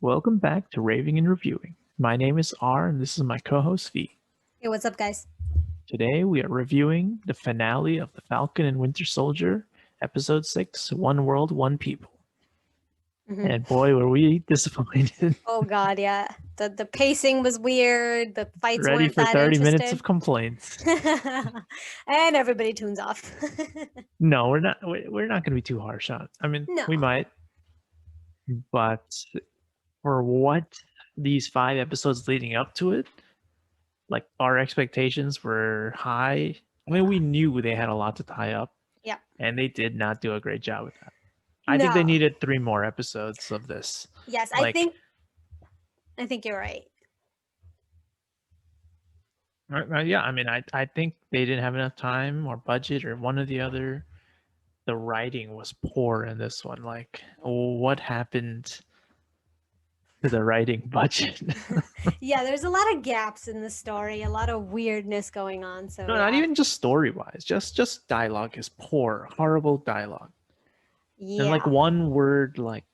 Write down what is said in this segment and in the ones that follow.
Welcome back to Raving and Reviewing. My name is R, and this is my co-host V. Hey, what's up, guys? Today we are reviewing the finale of The Falcon and Winter Soldier, Episode 6, One World, One People. And boy, were we disappointed. Oh God, yeah. The pacing was weird. The fights Ready weren't for that 30 minutes interesting. of complaints. And everybody tunes off. No, we're not. We're not going to be too harsh on it. I mean, No. we might, but for what these 5 episodes leading up to it, like our expectations were high. I mean, we knew they had a lot to tie up. Yeah. And they did not do a great job with that. I No. think they needed 3 more episodes of this. Yes, Like, I think you're right. yeah, I mean, I think they didn't have enough time or budget or one or the other. The writing was poor in this one. Like, what happened to the writing budget? Yeah, there's a lot of gaps in the story, a lot of weirdness going on. So No, yeah. not even just story-wise. Just dialogue is poor, horrible dialogue. Yeah. And like one word, like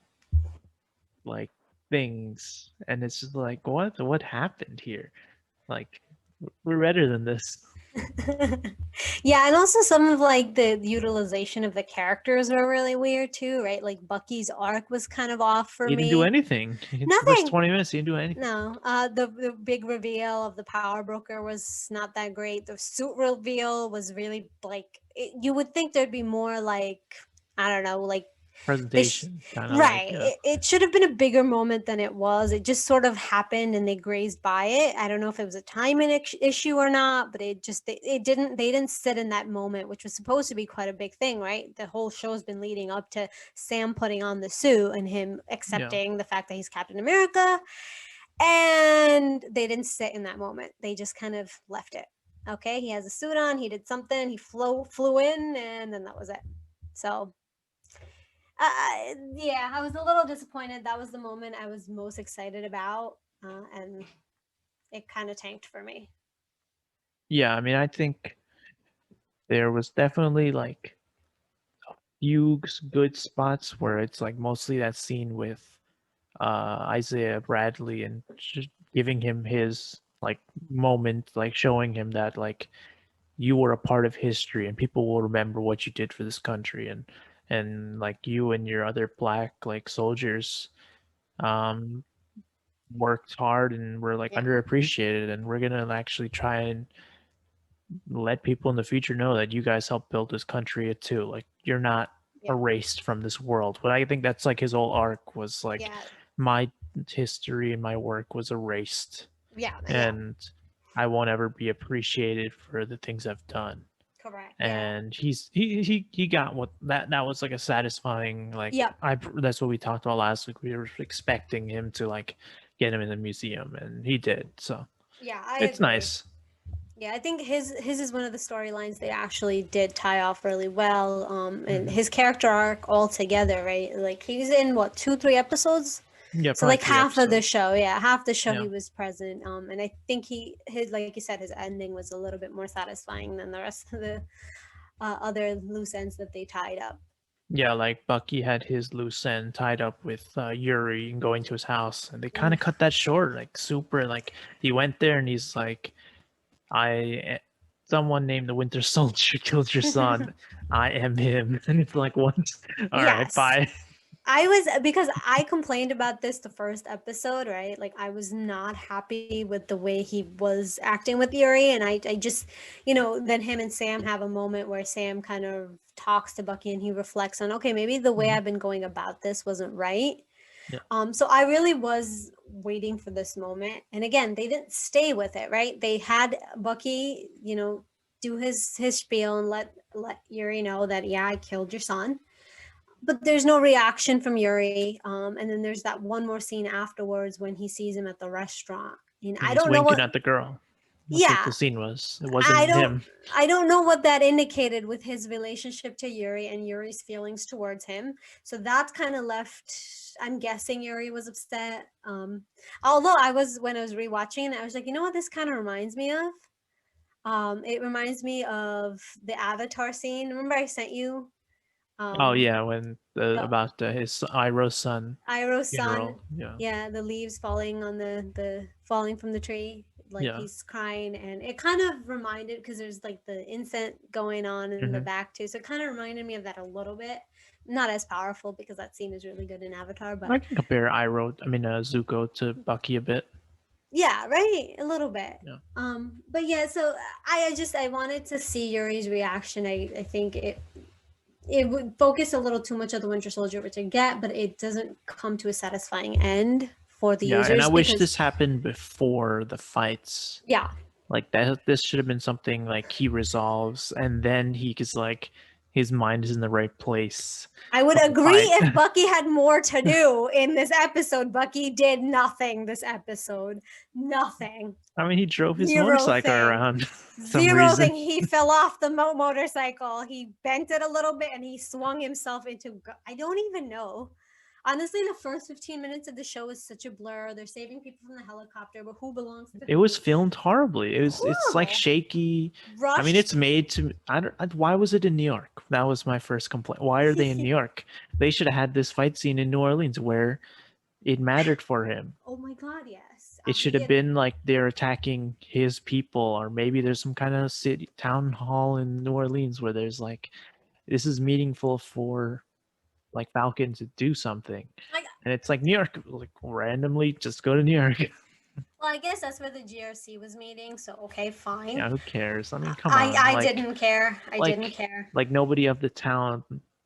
things, and it's just like, what happened here? Like, we're better than this. Yeah, and also some of like the utilization of the characters were really weird too, right? Like Bucky's arc was kind of off for He me. didn't do anything. Nothing. The first 20 minutes, he didn't do anything. No, the big reveal of the power broker was not that great. The suit reveal was really like you would think there'd be more like I don't know, like Presentation, kind of right. like, It should have been a bigger moment than it was. It just sort of happened and they grazed by it. I don't know if it was a timing issue or not, but it didn't. They didn't sit in that moment, which was supposed to be quite a big thing, right? The whole show's been leading up to Sam putting on the suit and him accepting the fact that he's Captain America. And they didn't sit in that moment. They just kind of left it. Okay, he has a suit on. He did something. He flew in, and then that was it. So, yeah, I was a little disappointed. That was the moment I was most excited about, and it kind of tanked for me. yeah. I mean, I think there was definitely like a few good spots where it's like mostly that scene with Isaiah Bradley and just giving him his like moment, like showing him that like you were a part of history and people will remember what you did for this country, and like you and your other black like soldiers worked hard and were like underappreciated, and we're gonna actually try and let people in the future know that you guys helped build this country too. Like, you're not erased from this world. But I think that's like his whole arc was like my history and my work was erased. And I won't ever be appreciated for the things I've done. Correct. And he got what that was like a satisfying like that's what we talked about last week. We were expecting him to like get him in the museum, and he did. So it's agree. nice. Yeah, I think his is one of the storylines they actually did tie off really well. And his character arc altogether, right? Like he's in what 2-3 episodes. Yeah, so like half episodes. of the show, half the show he was present. And I think his like you said, his ending was a little bit more satisfying than the rest of the other loose ends that they tied up. Yeah, like Bucky had his loose end tied up with Yuri and going to his house, and they kind of cut that short, like super. Like he went there and he's like, someone named the Winter Soldier killed your son. I am him. And it's like, what? All right, bye. Because I complained about this the first episode, right? Like I was not happy with the way he was acting with Yuri, and I just, then him and Sam have a moment where Sam kind of talks to Bucky and he reflects on, okay, maybe the way I've been going about this wasn't right. So I really was waiting for this moment, and again, they didn't stay with it, right? They had Bucky, do his spiel and let Yuri know that I killed your son. But there's no reaction from Yuri. And then there's that one more scene afterwards when he sees him at the restaurant. And I don't know what at the girl. That's what the scene was. It wasn't him. I don't know what that indicated with his relationship to Yuri and Yuri's feelings towards him. So that kind of left. I'm guessing Yuri was upset. Although when I was rewatching it, I was like, you know what this kind of reminds me of? It reminds me of the Avatar scene. Remember I sent you Oh Um, yeah, when the about his Iroh's son Iroh's son, funeral. Yeah, yeah, the leaves falling on the falling from the tree, like yeah. he's crying, and it kind of reminded because there's like the incense going on in the Hmm. back too, so it kind of reminded me of that a little bit. Not as powerful because that scene is really good in Avatar, but I can compare Zuko to Bucky a bit. yeah, right, a little bit. Yeah, But yeah, so I wanted to see Yuri's reaction. I think it would focus a little too much on the Winter Soldier, which I get, but it doesn't come to a satisfying end for the yeah, and I users wish because this happened before the fights. yeah, Like that, this should have been something like he resolves, and then he is like his mind is in the right place I would for the agree fight. if Bucky had more to do in this episode. Bucky did nothing this episode. Nothing. I mean, he drove his Zero motorcycle thing. around for some Zero reason. thing. He fell off the motorcycle. He bent it a little bit and he swung himself into. I don't even know. Honestly, the first 15 minutes of the show is such a blur. They're saving people from the helicopter, but who belongs to It was who? filmed horribly. It's like Horrible. shaky. I mean, it's Rushed. made to. Why was it in New York? That was my first complaint. Why are they in New York? They should have had this fight scene in New Orleans where it mattered for him. Oh my god, yes. It should have Yeah, been like they're attacking his people, or maybe there's some kind of city town hall in New Orleans where there's like this is meaningful for like Falcon to do something, like, and it's like New York, like randomly just go to New York. well, I guess that's where the GRC was meeting, so okay, fine. Yeah, who cares? I mean, come I on, I didn't care. I didn't like, care. like nobody of the town.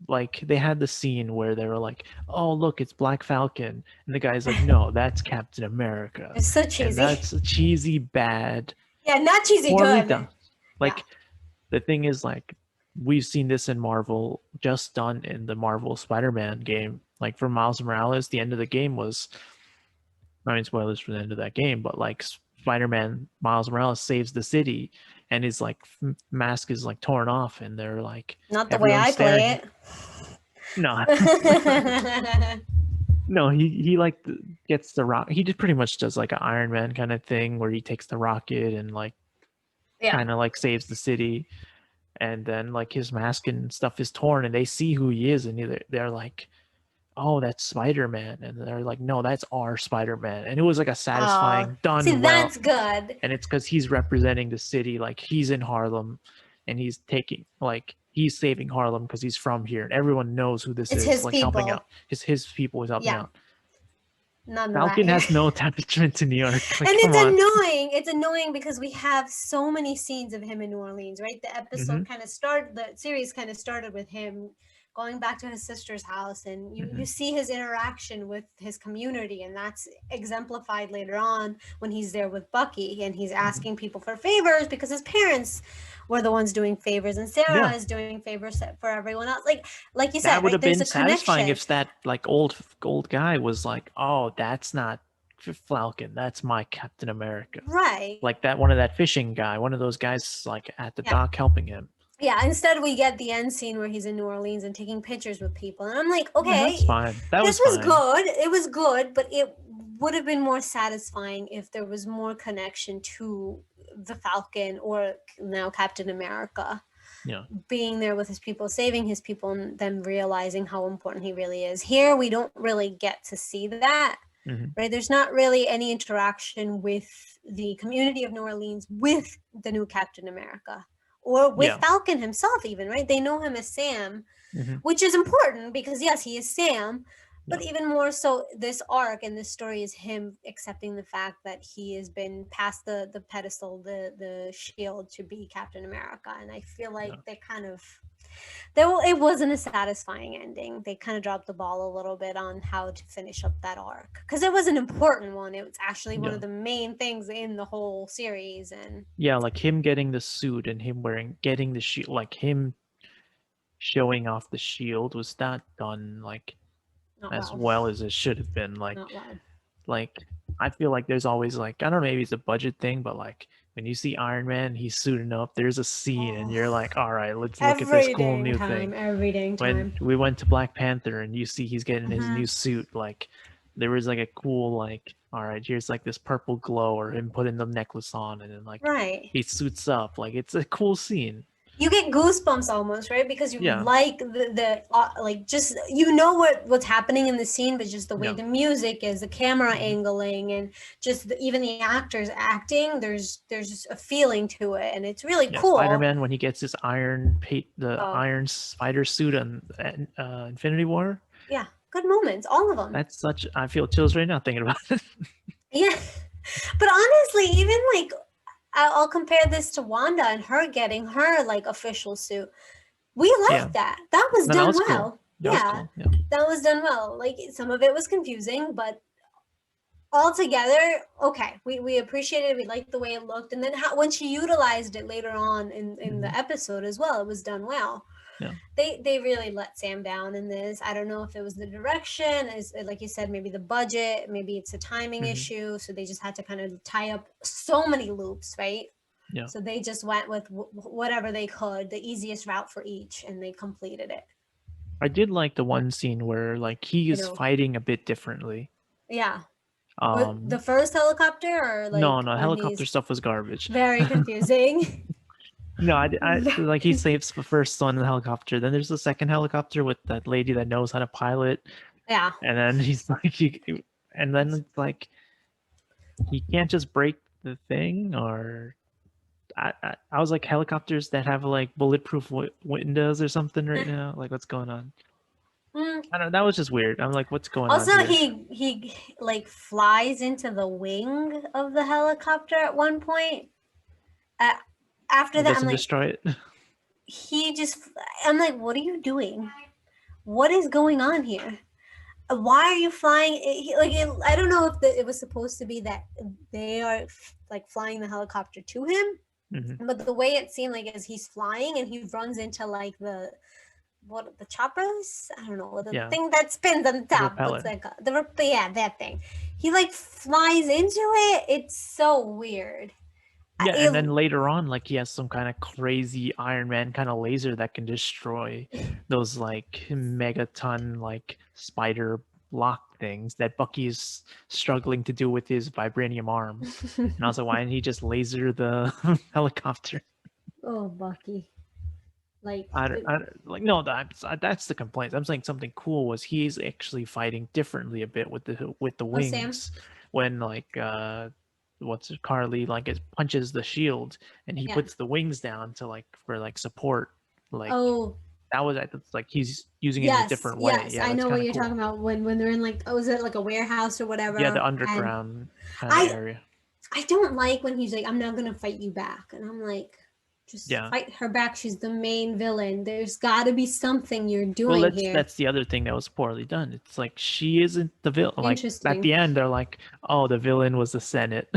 Like they had the scene where they were like, "Oh, look, it's Black Falcon," and the guy's like, "No, that's Captain America," It's so and cheesy. that's a cheesy, bad, Yeah, not cheesy poorly good. done. Yeah. Like the thing is, like we've seen this in Marvel, just done in the Marvel Spider-Man game. Like for Miles Morales, the end of the game was, I mean, spoilers for the end of that game, but like Spider-Man Miles Morales saves the city, and his like mask is like torn off, and they're like Not the way everyone's I staring. play No, it. no, he like gets the rock. He just pretty much does like an Iron Man kind of thing where he takes the rocket and like Yeah. kind of like saves the city, and then like his mask and stuff is torn, and they see who he is, and they're like, "Oh, that's Spider-Man," and they're like, "No, that's our Spider-Man," and it was like a Oh, satisfying, see, done well, that's good. and it's because he's representing the city, like he's in Harlem, and he's taking like he's saving Harlem because he's from here, and everyone knows who this It's is, his like helping people. out. His people is helping Yeah, out. none of that Falcon here. has no attachment to New York. And Like, come it's on. annoying. It's annoying because we have so many scenes of him in New Orleans, right? The Hmm. episode kind of started, the series kind of started with him going back to his sister's house, and you Hmm. see his interaction with his community, and that's exemplified later on when he's there with Bucky and he's Hmm. asking people for favors because his parents were the ones doing favors, and Sarah Yeah, is doing favors for everyone else. Like you that said, would right? have There's been a satisfying connection, if that like old guy was like, "Oh, that's not Falcon. That's my Captain America." right? Like that one of that fishing guy, one of those guys like at the Yeah. dock helping him. Yeah, instead we get the end scene where he's in New Orleans and taking pictures with people. And I'm like, Yeah, that's okay, fine. That this was was fine. good. It was good, but it would have been more satisfying if there was more connection to the Falcon or now Captain America Yeah. being there with his people, saving his people, and them realizing how important he really is. Here, we don't really get to see that, Hmm. right? There's not really any interaction with the community of New Orleans with the new Captain America or with Yeah. Falcon himself, even, right? They know him as Sam, Hmm. which is important because, yes, he is Sam. Yeah. But even more so, this arc and this story is him accepting the fact that he has been past the pedestal, the shield to be Captain America. And I feel like Yeah. they kind of it wasn't a satisfying ending. They kind of dropped the ball a little bit on how to finish up that arc because it was an important one. It was actually one Yeah. of the main things in the whole series, and Yeah, like him getting the suit and him getting the shield, like him showing off the shield was not done like not as well, well as it should have been. not well. Like I feel like there's always like I don't know, maybe it's a budget thing, but like when you see Iron Man, he's suiting up. There's a scene, and Oh, you're like, all right, let's look at this every cool dang new time, thing. every dang When time. we went to Black Panther, and you see he's getting his Mm-hmm. new suit, like there was like a cool like, all right, here's like this purple glow, or him putting the necklace on, and then like Right. he suits up. Like it's a cool scene. You get goosebumps almost, right? Because you Yeah. like the like just what's happening in the scene, but just the way Yeah. the music is, the camera Mhm. angling, and just even the actors acting. There's just a feeling to it, and it's really Yeah, cool. Spider-Man when he gets his the Oh iron spider suit on Infinity War. yeah, good moments, all of them. That's such. I feel chills right now thinking about it. Yeah, but honestly, even like I'll compare this to Wanda and her getting her like official suit. We Yeah. liked that. That was No, that done was cool. well. That was Yeah, cool. Yeah. that was done well. Like some of it was confusing, but altogether, okay. We appreciated it. We liked the way it looked, and then when she utilized it later on in Hmm. the episode as well, it was done well. Yeah. They really let Sam down in this. I don't know if it was the direction, is like you said, maybe the budget, maybe it's a timing Hmm. issue. So they just had to kind of tie up so many loops, right? Yeah. So they just went with whatever they could, the easiest route for each, and they completed it. I did like the one scene where like he You is know, fighting a bit differently. yeah. With the Um, first helicopter, or no, like no, when helicopter he's stuff was garbage. very confusing. No, like he Very- saves the first one in the helicopter. Then there's the second helicopter with that lady that knows how to pilot, yeah. and then he's like, and then it's like he can't just break the thing, or I was like helicopters that have like bulletproof windows or something right now. Like what's going on? Mm. I don't know. That was just weird. I'm like, what's going on Also, here? he like flies into the wing of the helicopter at one point. Uh, After It that, I'm doesn't like, destroy it. he just. I'm like, what are you doing? What is going on here? Why are you flying? I don't know if it was supposed to be that they are like flying the helicopter to him, Hmm. but the way it seemed like is he's flying and he runs into like the choppers. I don't know the Yeah, thing that spins on the the top. What's propeller. that called? Yeah, that thing. He like flies into it. It's so weird. Yeah, and then It, later on, like he has some kind of crazy Iron Man kind of laser that can destroy those like megaton like spider block things that Bucky is struggling to do with his vibranium arm. And also, why didn't he just laser the helicopter? oh, Bucky. Like Like no, that's the complaint. I'm saying something cool was he's actually fighting differently a bit with the oh, Sam. wings when like what's it, Carly like it punches the shield and he Yeah. puts the wings down to like for like support. Like Oh, that was it's like he's using it in a yes, different way. yes. Yeah, I that's know kind what of you're talking cool. about when they're in like, oh, is it like a warehouse or Yeah, the whatever? And underground kind of I area. I don't like when he's like, I'm not gonna fight you back, and I'm like, just Yeah. fight her back. She's the main villain. There's got to be something you're Well, doing here. that's the other thing that was poorly done. It's like she isn't the villain. Like at Interesting. the end, they're like, "Oh, the villain was the Senate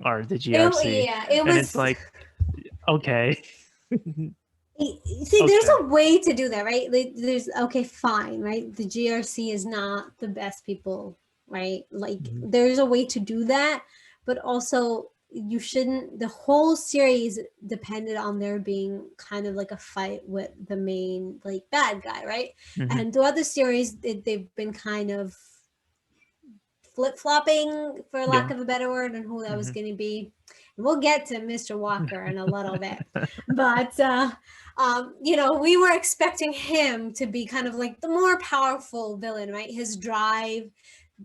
or the GRC," Yeah, it and it's was. like, okay, See, there's okay, a way to do that, right? There's okay, fine, right? The GRC is not the best people, right? Like Mhm. there's a way to do that, but also you shouldn't. The whole series depended on there being kind of like a fight with the main like bad guy, right? Mhm. And throughout the series, they've been kind of flip flopping, for lack Yeah. of a better word, on who that was Mhm. going to be. And we'll get to Mr. Walker in a little bit, but we were expecting him to be kind of like the more powerful villain, right? His drive,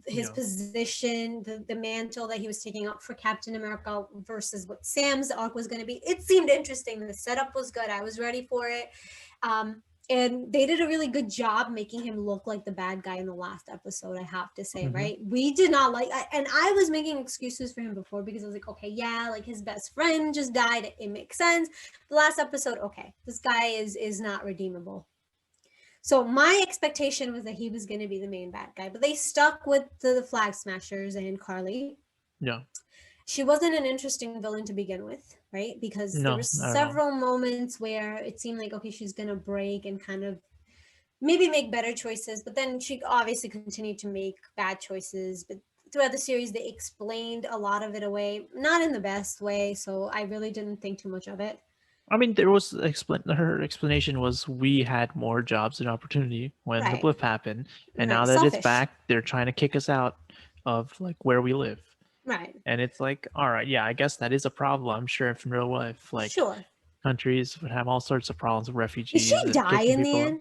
his Yeah. position, the mantle that he was taking up for Captain America versus what Sam's arc was going to be. It seemed interesting. The setup was good. I was ready for it. And they did a really good job making him look like the bad guy in the last episode, I have to say, Mhm. right? We did not and I was making excuses for him before because I was like, okay, yeah, like his best friend just died. It makes sense. The last episode, okay, this guy is not redeemable. So my expectation was that he was going to be the main bad guy, but they stuck with the Flag Smashers and Carly. Yeah. She wasn't an interesting villain to begin with, right? Because there were No, not at all. several moments where it seemed like, okay, she's going to break and kind of maybe make better choices, but then she obviously continued to make bad choices. But throughout the series, they explained a lot of it away, not in the best way. So I really didn't think too much of it. I mean, there was her explanation was we had more jobs and opportunity when the Right. blip happened, and now Right. that it's Selfish. back, they're trying to kick us out of like where we live. Right. And it's like, all right, yeah, I guess that is a problem. I'm sure if in real life, like Sure. countries would have all sorts of problems with Did she refugees and die kicking in the people out. end?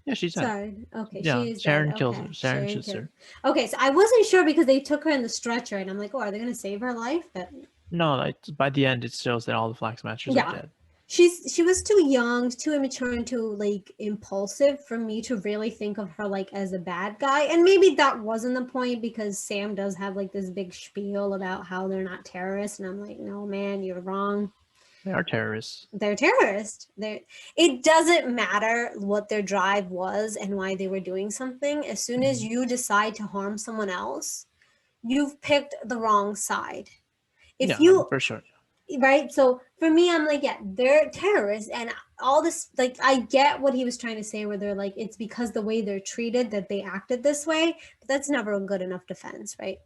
Yeah, she's dead. Sorry. Okay, Yeah, she is dead. Sharon kills her. Okay, Sharon Sharon shoots killed. her. Okay, so I wasn't sure because they took her in the stretcher, and I'm like, oh, are they gonna save her life? But No, like, by the end, it shows that all the flag smashers are yeah, dead. she was too young, too immature, and too like impulsive for me to really think of her like as a bad guy. And maybe that wasn't the point because Sam does have like this big spiel about how they're not terrorists, and I'm like, no, man, you're wrong. They are terrorists. They're terrorists. It doesn't matter what their drive was and why they were doing something. As soon as you decide to harm someone else, you've picked the wrong side. If Yeah, you for sure. right, so for me, I'm like, yeah, they're terrorists, and all this, like, I get what he was trying to say, where they're like, it's because the way they're treated that they acted this way, but that's never a good enough defense, right?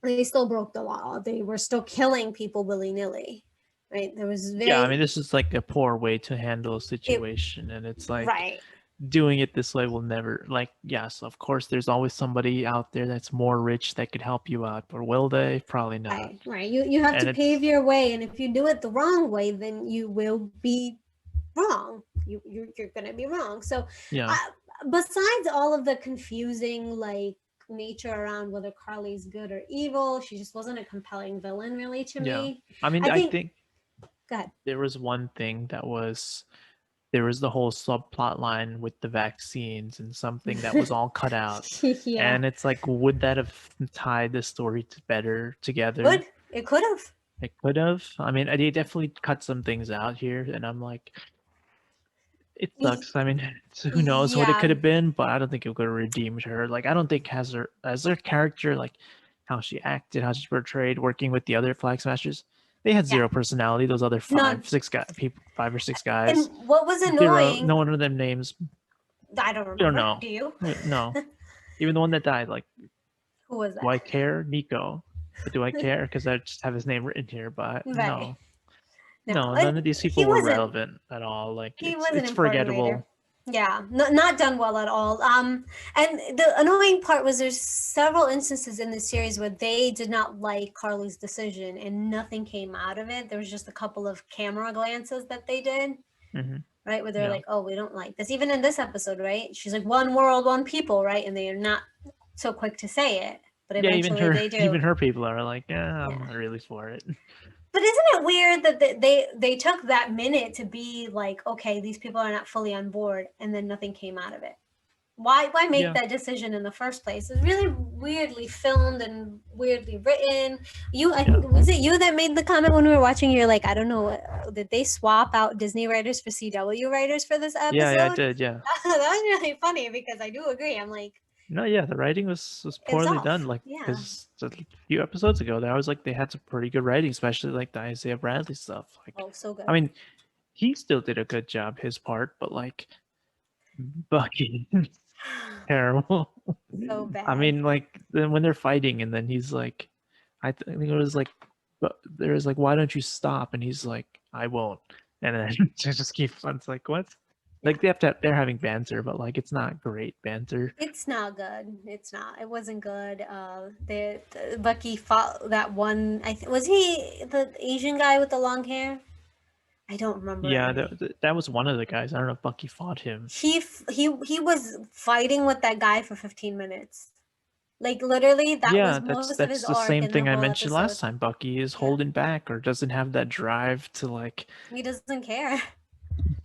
They still broke the law. They were still killing people willy-nilly, right? There was Yeah, I very mean, this is like a poor way to handle a it, situation, and it's like right. doing it this way will never, like, yes, of course, there's always somebody out there that's more rich that could help you out, but will they? Probably not. Right. You have And to pave it's, your way, and if you do it the wrong way, then you will be wrong. You're gonna be wrong. So, yeah, besides all of the confusing like nature around whether Carly's good or evil, she just wasn't a compelling villain really to yeah. me. I mean, I I think. think Go ahead. there was one thing that was, there was the whole subplot line with the vaccines and something that was all cut out. Yeah. And it's like, would that have tied the story better together? Good. It could have. It could have. I mean, they definitely cut some things out here, and I'm like, it sucks. I mean, who knows what it Yeah. could have been, but I don't think it could have redeemed her. Like, I don't think as her character, like how she acted, how she portrayed, working with the other flag smashers, they had Yeah. zero personality. Those other None. people, 5 or 6 And guys, what was zero. annoying, No one of them names. I don't We don't remember. know. Do you? No, even the one that died. Like, Who was do I that? care? Nico. But do I care? Because I just have his name written here. But Right. no, No, no, none of these he people were wasn't. relevant at all. Like, He wasn't it's important either. forgettable. Yeah, not done well at all. And the annoying part was there's several instances in this series where they did not like Carly's decision and nothing came out of it. There was just a couple of camera glances that they did, Hmm. right? Where they're Yeah. like, oh, we don't like this. Even in this episode, right? She's like, one world, one people, right? And they are not so quick to say it, but Yeah, eventually they do. even her people are like, I'm Yeah. not really for it. But isn't it weird that they took that minute to be like, okay, these people are not fully on board, and then nothing came out of it? Why make Yeah. that decision in the first place? It's really weirdly filmed and weirdly written. Was it you that made the comment when we were watching? You're like, I don't know, did they swap out Disney writers for CW writers for this episode? Yeah, I did. Yeah. That was really funny because I do agree. I'm like, No, yeah, the writing was it was poorly off. done. Like, Yeah. because a few episodes ago, I was like, they had some pretty good writing, especially like the Isaiah Bradley stuff. Like, Oh, so good. I mean, he still did a good job, his part, but like, Bucky, terrible. So bad. I mean, like, then when they're fighting, and then he's like, think it was like, but there's like, why don't you stop? And he's like, I won't. And then it just keeps on. It's like, what? Like, they're having banter, but like, it's not great banter. It's not good. It's not. It wasn't good. The Bucky fought that one. Was he the Asian guy with the long hair? I don't remember. Yeah, that was one of the guys. I don't know if Bucky fought him. He was fighting with that guy for 15 minutes. Like literally, that was most of his that's the arc same in thing the I whole mentioned episode. last time. Bucky is holding back or doesn't have that drive to like. He doesn't care.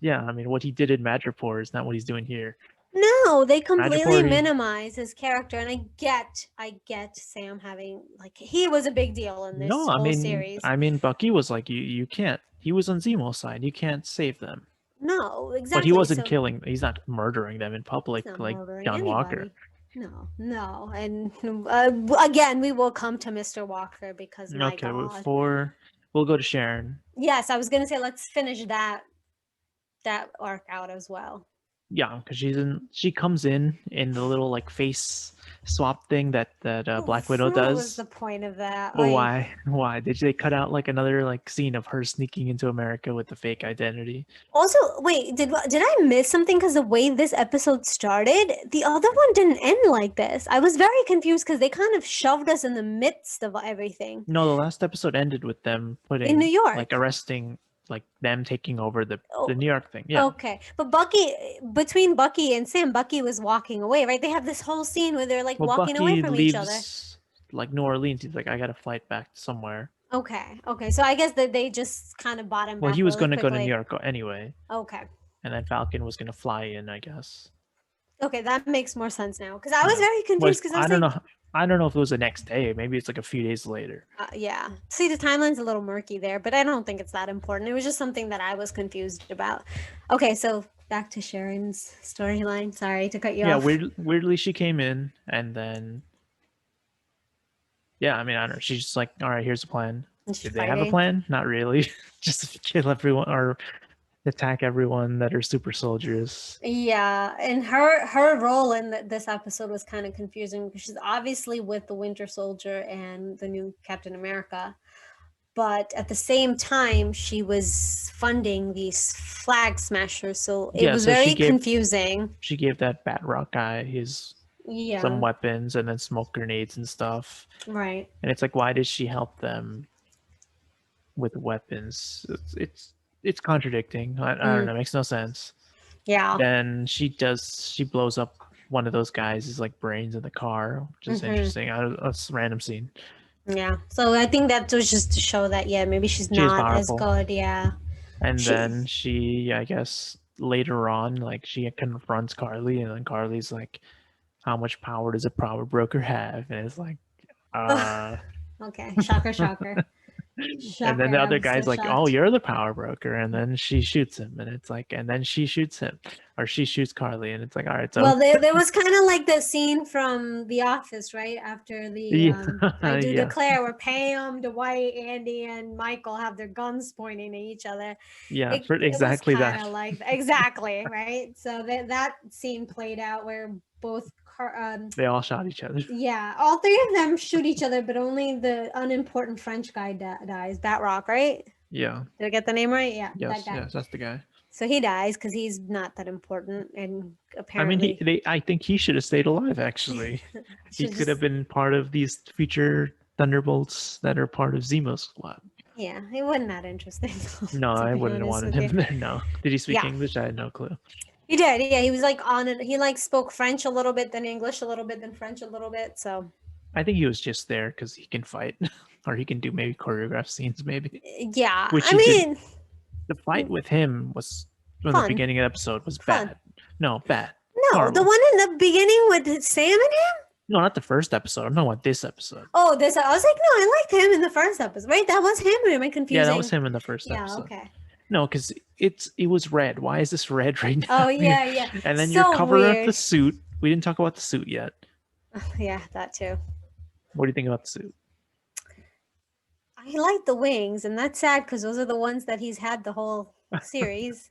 Yeah, I mean, what he did in Madripoor is not what he's doing here. No, they completely Madripoor, minimize his character, and I get Sam having like he was a big deal in this whole series. I mean, Bucky was like, you can't. He was on Zemo's side. You can't save them. No, exactly. But he wasn't killing. He's not murdering them in public like John anybody. Walker. No, and again, we will come to Mr. Walker because my God. We'll go to Sharon. Yes, I was gonna say let's finish that arc out as well. Yeah, because she comes in the little like face swap thing that Black Widow does. What was the point of that? Well, why did they cut out like another like scene of her sneaking into America with the fake identity? Also, wait, did I miss something? Because the way this episode started, the other one didn't end like this. I was very confused because they kind of shoved us in the midst of everything. No, the last episode ended with them putting in New York, like arresting like them taking over the Oh, New York thing. Yeah. okay. But between Bucky and Sam, Bucky was walking away, right? They have this whole scene where they're like Well, walking away Bucky from each other. leaves like New Orleans. He's like, I gotta flight back somewhere. Okay. So I guess that they just kind of bought him Well, back he was really gonna go to New quickly. York anyway, Okay. and then Falcon was gonna fly in, I guess. Okay, that makes more sense now. Because I was Yeah. very Was confused because I I was don't like, know. I don't know if it was the next day. Maybe it's like a few days later. yeah. See, the timeline's a little murky there, but I don't think it's that important. It was just something that I was confused about. Okay, so back to Sharon's storyline. Sorry to cut you Yeah, off. weirdly she came in, and then yeah, I mean, I don't know. She's just like, all right, here's the plan. And she's Did they have a fighting. plan? Not really. Just kill everyone or attack everyone that are super soldiers. Yeah, and her role in this episode was kind of confusing because she's obviously with the Winter Soldier and the new Captain America, but at the same time she was funding these flag smashers, so it Yeah, was so very confusing. she gave that Bat Rock guy his some Yeah, weapons and then smoke grenades and stuff. right. And it's like, why does she help them with weapons? It's contradicting. I don't know. It makes no sense. Yeah. Then she blows up one of those guys' like brains in the car, which is interesting. That's a random scene. Yeah. So I think that was just to show that maybe she's She is not as powerful. good. Yeah. And She then she, I guess, later on, like she confronts Carly, and then Carly's like, "How much power does a power broker have?" And it's like, uh. okay. Shocker, shocker. And then Shocker. the other I'm so guy's like, "Oh, shocked. you're the power broker," and then she shoots him, and it's like, and then she shoots him, or she shoots Carly, and it's like, all right, so Well, there was kind of like the scene from The Office, right? After the I yeah, Do yeah, Declare, where Pam, Dwight, Andy, and Michael have their guns pointing at each other. yeah, for It was exactly kind that. of like exactly right. So that scene played out where both They all shot each other. yeah, all three of them shoot each other, but only the unimportant French guy dies. Batrock, right? Yeah. Did I get the name right? Yeah, that Yes. guy. Yes. That's the guy. So he dies because he's not that important, and I mean, apparently, I think he should have stayed alive. Actually, he should could have just been part of these future Thunderbolts that are part of Zemo's squad. yeah, he wasn't that interesting. No, To I be wouldn't have honest wanted with you, him there. No. Did he speak yeah, English? I had no clue. he did. Yeah, he was like on it. He like spoke French a little bit, then English a little bit, then French a little bit. So I think he was just there because he can fight, or he can do maybe choreographed scenes, maybe. yeah, Which I he did. mean, The fight with him was from the fun, beginning of the episode was fun. bad. No, bad. No, the Horrible. one in the beginning with Sam and him. No, not the first episode. I'm talking about this episode. Oh, this I was like, no, I liked him in the first episode. Right, that was him. Or am I confusing? Yeah, that was him in the first Yeah, episode. okay. No, because it was red. Why is this red right now? Oh yeah, yeah. And then So your cover of weird. the suit. We didn't talk about the suit yet. Yeah, that too. What do you think about the suit? I like the wings, and that's sad because those are the ones that he's had the whole series.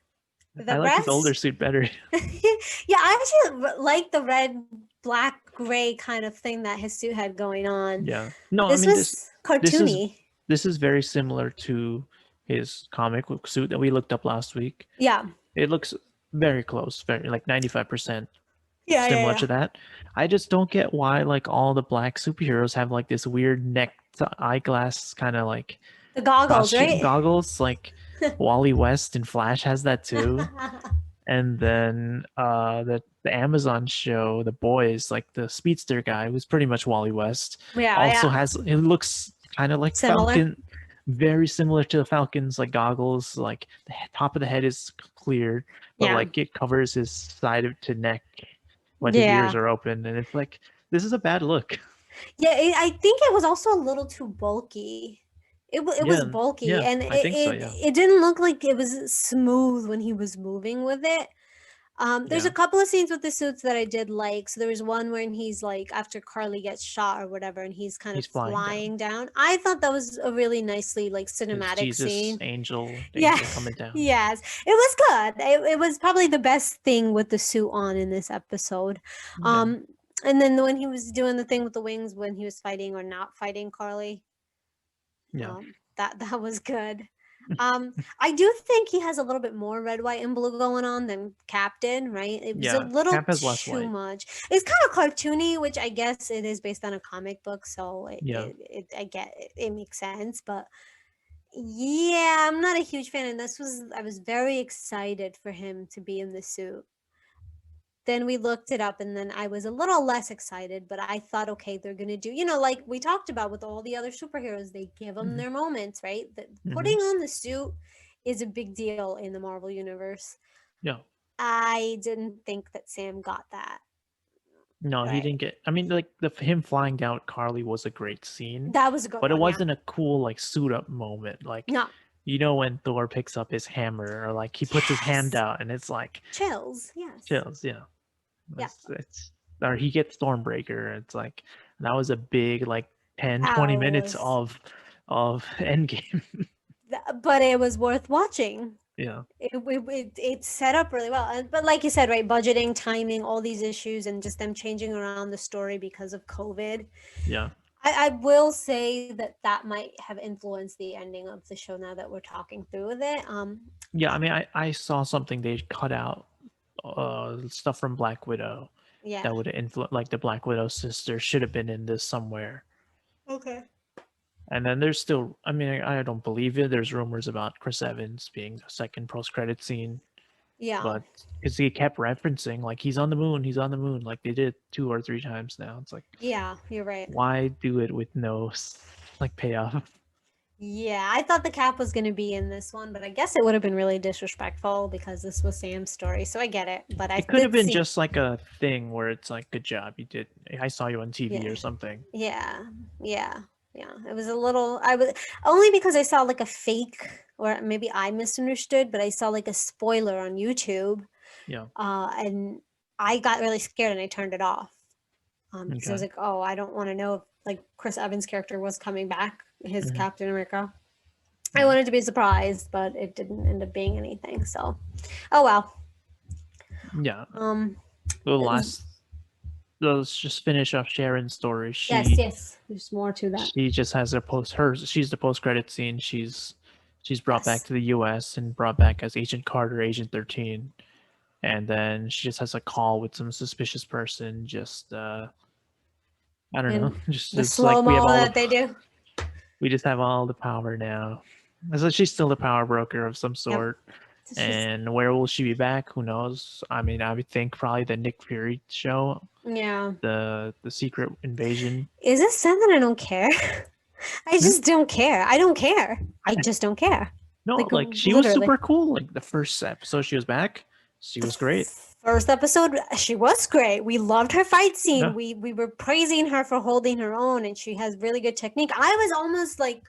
The I like his older rest, suit better. yeah, I actually like the red, black, gray kind of thing that his suit had going on. Yeah. No, This I mean was this is cartoony. this is very similar to his comic book suit that we looked up last week. Yeah. It looks very close, very like 95% Yeah, similar yeah, to that. I just don't get why like all the black superheroes have like this weird neck to eyeglass kind of like the goggles, costume right? goggles. Like Wally West and Flash has that too. And then the Amazon show, The Boys, like the speedster guy, who's pretty much Wally West, yeah, also yeah. has it looks kind of like Similar. Falcon, very similar to the Falcon's like goggles. Like the top of the head is clear, but Yeah. like it covers his side to neck when his Yeah. ears are open, and it's like this is a bad look. Yeah, I think it was also a little too bulky. It was Yeah, bulky, yeah, and I think so. Yeah, it didn't look like it was smooth when he was moving with it. There's yeah, a couple of scenes with the suits that I did like. So there was one when he's like after Carly gets shot or whatever, and he's kind of he's flying down. flying down. I thought that was a really nicely like His cinematic Jesus scene. angel Yeah, coming down. yes, it was good. It was probably the best thing with the suit on in this episode. Yeah. And then when he was doing the thing with the wings, when he was fighting or not fighting Carly, Yeah. that was good. I do think he has a little bit more red, white, and blue going on than Captain, right? It was a Yeah, little Cap has less too white. much. It's kind of cartoony, which I guess it is based on a comic book, so Yeah. I get it makes sense. But Yeah, I'm not a huge fan, and I was very excited for him to be in the suit. Then we looked it up, and then I was a little less excited, but I thought, okay, they're gonna do, like we talked about with all the other superheroes, they give them Hmm. their moments, right? That Hmm. putting on the suit is a big deal in the Marvel universe. Yeah. I didn't think that Sam got that. No, he Right. didn't get. I mean, like the him flying down with Carly was a great scene, That was a good but it one, yeah. wasn't a cool like suit up moment. Like, No. when Thor picks up his hammer or like he puts his hand Yes. out and it's like Chills. Yes. chills. Yeah, Yeah. it's or he gets Stormbreaker. It's like that was a big like 10, That 20 minutes was, of Endgame. but it was worth watching. Yeah, It set up really well. But like you said, right, budgeting, timing, all these issues, and just them changing around the story because of COVID. yeah, I will say that that might have influenced the ending of the show now that we're talking through with it. yeah. I mean, I saw something they cut out stuff from Black Widow Yeah. that would influence like the Black Widow sister should have been in this somewhere. Okay. And then there's still, I mean, I don't believe it. There's rumors about Chris Evans being the second post-credit scene, Yeah. but because he kept referencing like he's on the moon, he's on the moon, like they did 2 or 3 times now. It's like, Yeah, you're right. why do it with no like payoff? Yeah, I thought the cap was going to be in this one, but I guess it would have been really disrespectful because this was Sam's story. So I get it, but I It could have did been see. just like a thing where it's like, good job, you did. I saw you on TV Yeah. or something. Yeah. Yeah. Yeah. It was a little, I was only because I saw like a fake, or maybe I misunderstood, but I saw like a spoiler on YouTube. Yeah. And I got really scared and I turned it off. Because I was Okay. like, oh, I don't want to know if like Chris Evans' character was coming back, his Hmm. Captain America. I Yeah. wanted to be surprised, but it didn't end up being anything. So, oh well. Yeah. Um, The last, let's just finish off Sharon's story. yes, yes. There's more to that. She just has a she's the post credit scene. She's brought back Yes. to the US and brought back as Agent Carter, Agent 13. And then she just has a call with some suspicious person, just I don't know. And Just the it's slow like mo that they do. we just have all the power now. So she's still the power broker of some Yep. sort. She's, And where will she be back? Who knows? I mean, I would think probably the Nick Fury show, yeah. the Secret Invasion. Is it sad that I don't care? I Hmm? just don't care. I don't care. I just don't care. No, Like like she was literally. super cool. Like the first episode she was back, she The was great. first episode, she was great. We loved her fight scene. Yeah, We were praising her for holding her own, and she has really good technique. I was almost like,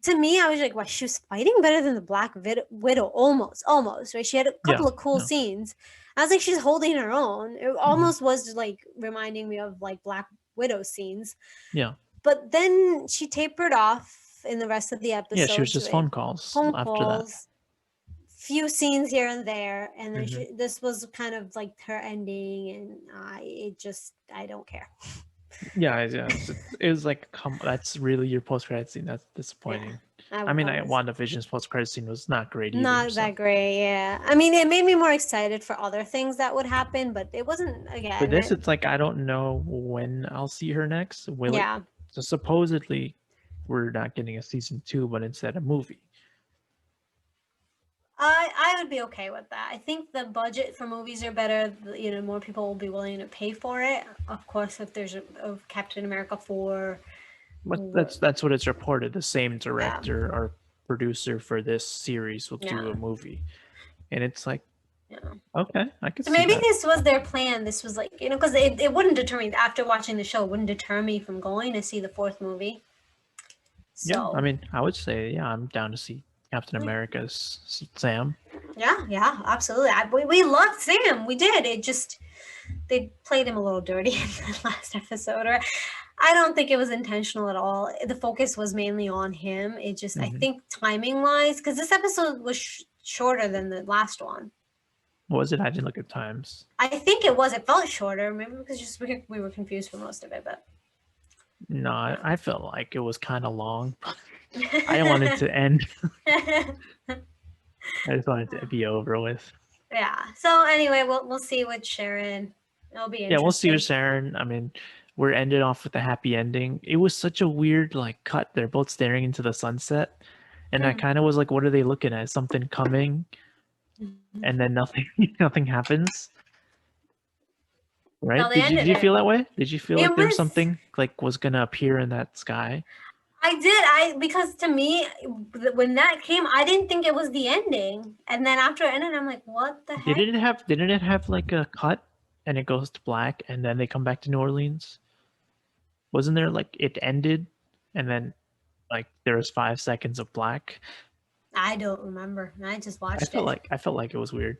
to me, I was like, wow, she was fighting better than the Widow, almost, right? She had a yeah, couple of cool yeah. scenes. I was like, she's holding her own. It Hmm. almost was like reminding me of like Black Widow scenes. Yeah, But then she tapered off in the rest of the yeah. She was episodes, just right? phone calls Phone after that. calls, few scenes here and there, and then Hmm. this was kind of like her ending, and I don't care. Yeah, yeah. It was like, that's really your post credit scene. That's Yeah, disappointing. I, I mean, I was WandaVision's post credit scene was not great either. not So, that great. Yeah, I mean, it made me more excited for other things that would happen, but it wasn't for again. this, it's like I don't know when I'll see her next. Will it? Yeah, So supposedly, we're not getting a season 2, but instead a movie. I would be okay with that. I think the budget for movies are better. More people will be willing to pay for it. Of course, if there's a Captain America 4. But that's what it's reported. The same Yeah, director or producer for this series will do yeah, a movie, and it's like, yeah. okay, I could So see maybe that. this was their plan. This was like, because it wouldn't deter me after watching the show, it wouldn't deter me from going to see the fourth movie. Yeah, I So, mean, I would say, yeah, I'm down to see Captain America's Sam. yeah, absolutely. We loved Sam. We did. It just, they played him a little dirty in the last episode. Or I don't think it was intentional at all. The focus was mainly on him. It just, I Hmm. think timing wise, because this episode was shorter than the last one. What was it? I didn't look at times. I think it was. It felt shorter. Maybe because just we were confused for most of it, but. No, I felt like it was kind of long. I didn't want it to end. I just wanted it to be over with. Yeah. So anyway, we'll see with Sharon. It'll be Yeah, we'll see with interesting. Sharon. I mean, we're ended off with a happy ending. It was such a weird like cut. They're both staring into the sunset, and I kind of was like, what are they looking at? Something coming, and then nothing nothing happens. No, Right? they Did ended you it. feel that way? Did you feel It like there was was. something like was gonna appear in that sky? I did. Because to me, when that came, I didn't think it was the ending. And then after it ended, I'm like, what the heck? Didn't it have like a cut and it goes to black and then they come back to New Orleans? Wasn't there like it ended and then like there was 5 seconds of black? I don't remember. I just watched it. I felt like it was weird.